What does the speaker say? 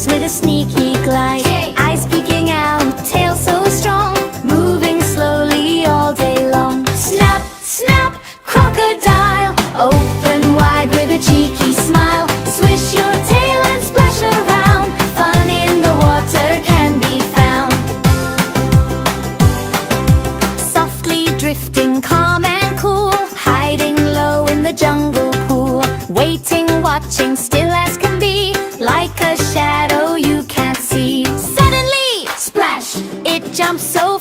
wings with a sneaky glide. Eyes peeking out, tail so strong, moving slowly all day long. Snap, snap, crocodile, open wide with a cheeky smile. Swish your tail and splash around, fun in the water can be found. Softly drifting, calm and cool, hiding low in the jungle pool. Waiting, watching, still as can be, like a shadow you can't see. Suddenly, splash, it jumps so